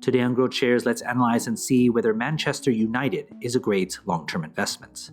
Today on GrowthShares, let's analyze and see whether Manchester United is a great long-term investment.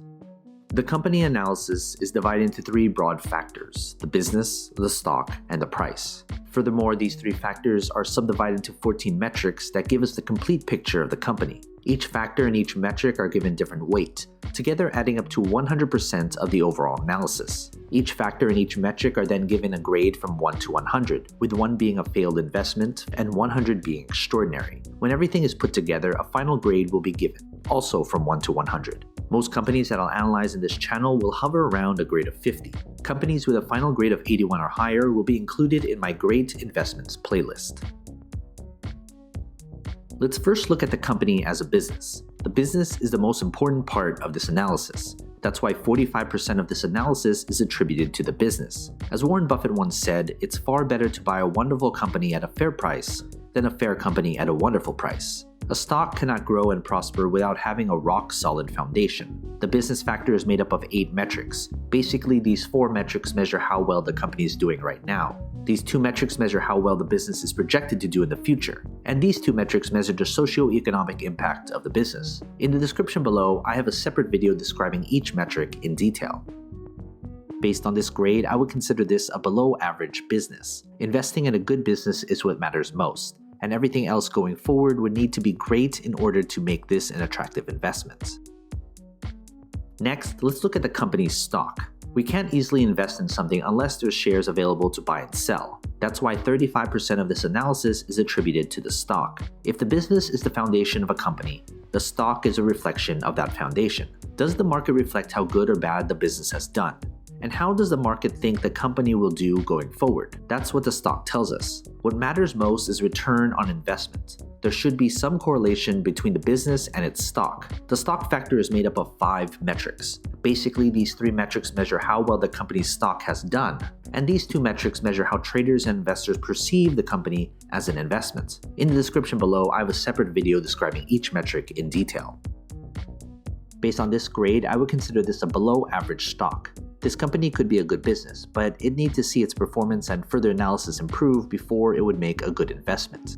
The company analysis is divided into three broad factors: the business, the stock, and the price. Furthermore, these three factors are subdivided into 14 metrics that give us the complete picture of the company. Each factor and each metric are given different weight, together adding up to 100% of the overall analysis. Each factor and each metric are then given a grade from 1 to 100, with 1 being a failed investment and 100 being extraordinary. When everything is put together, a final grade will be given, also from 1 to 100. Most companies that I'll analyze in this channel will hover around a grade of 50. Companies with a final grade of 81 or higher will be included in my Great Investments playlist. Let's first look at the company as a business. The business is the most important part of this analysis. That's why 45% of this analysis is attributed to the business. As Warren Buffett once said, it's far better to buy a wonderful company at a fair price than a fair company at a wonderful price. A stock cannot grow and prosper without having a rock-solid foundation. The business factor is made up of 8 metrics. Basically, these 4 metrics measure how well the company is doing right now. These 2 metrics measure how well the business is projected to do in the future. And these 2 metrics measure the socio-economic impact of the business. In the description below, I have a separate video describing each metric in detail. Based on this grade, I would consider this a below-average business. Investing in a good business is what matters most, and everything else going forward would need to be great in order to make this an attractive investment. Next, let's look at the company's stock. We can't easily invest in something unless there's shares available to buy and sell. That's why 35% of this analysis is attributed to the stock. If the business is the foundation of a company, the stock is a reflection of that foundation. Does the market reflect how good or bad the business has done? And how does the market think the company will do going forward? That's what the stock tells us. What matters most is return on investment. There should be some correlation between the business and its stock. The stock factor is made up of 5 metrics. Basically, these 3 metrics measure how well the company's stock has done, and these 2 metrics measure how traders and investors perceive the company as an investment. In the description below, I have a separate video describing each metric in detail. Based on this grade, I would consider this a below-average stock. This company could be a good business, but it needs to see its performance and further analysis improve before it would make a good investment.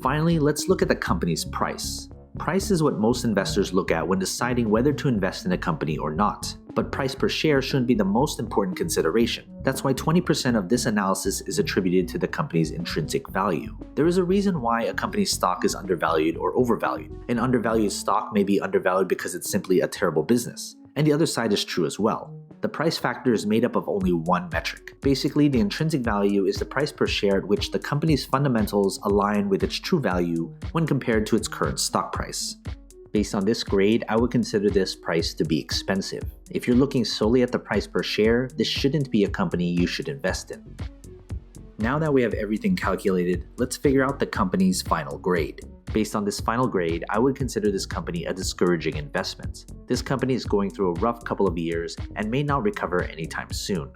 Finally, let's look at the company's price. Price is what most investors look at when deciding whether to invest in a company or not. But price per share shouldn't be the most important consideration. That's why 20% of this analysis is attributed to the company's intrinsic value. There is a reason why a company's stock is undervalued or overvalued. An undervalued stock may be undervalued because it's simply a terrible business. And the other side is true as well. The price factor is made up of only 1 metric. Basically, the intrinsic value is the price per share at which the company's fundamentals align with its true value when compared to its current stock price. Based on this grade, I would consider this price to be expensive. If you're looking solely at the price per share, this shouldn't be a company you should invest in. Now that we have everything calculated, let's figure out the company's final grade. Based on this final grade, I would consider this company a discouraging investment. This company is going through a rough couple of years and may not recover anytime soon.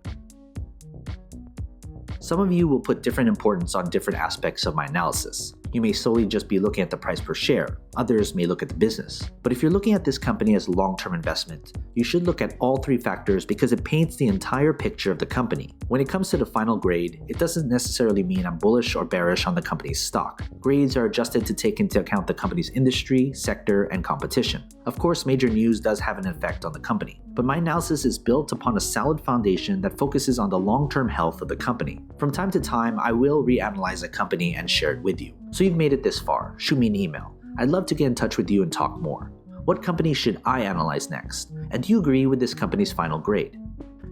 Some of you will put different importance on different aspects of my analysis. You may solely just be looking at the price per share. Others may look at the business. But if you're looking at this company as a long-term investment, you should look at all 3 factors because it paints the entire picture of the company. When it comes to the final grade, it doesn't necessarily mean I'm bullish or bearish on the company's stock. Grades are adjusted to take into account the company's industry, sector, and competition. Of course, major news does have an effect on the company, but my analysis is built upon a solid foundation that focuses on the long-term health of the company. From time to time, I will reanalyze a company and share it with you. So you've made it this far, shoot me an email. I'd love to get in touch with you and talk more. What company should I analyze next? And do you agree with this company's final grade?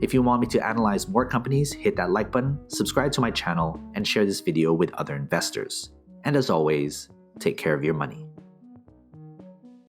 If you want me to analyze more companies, hit that like button, subscribe to my channel, and share this video with other investors. And as always, take care of your money.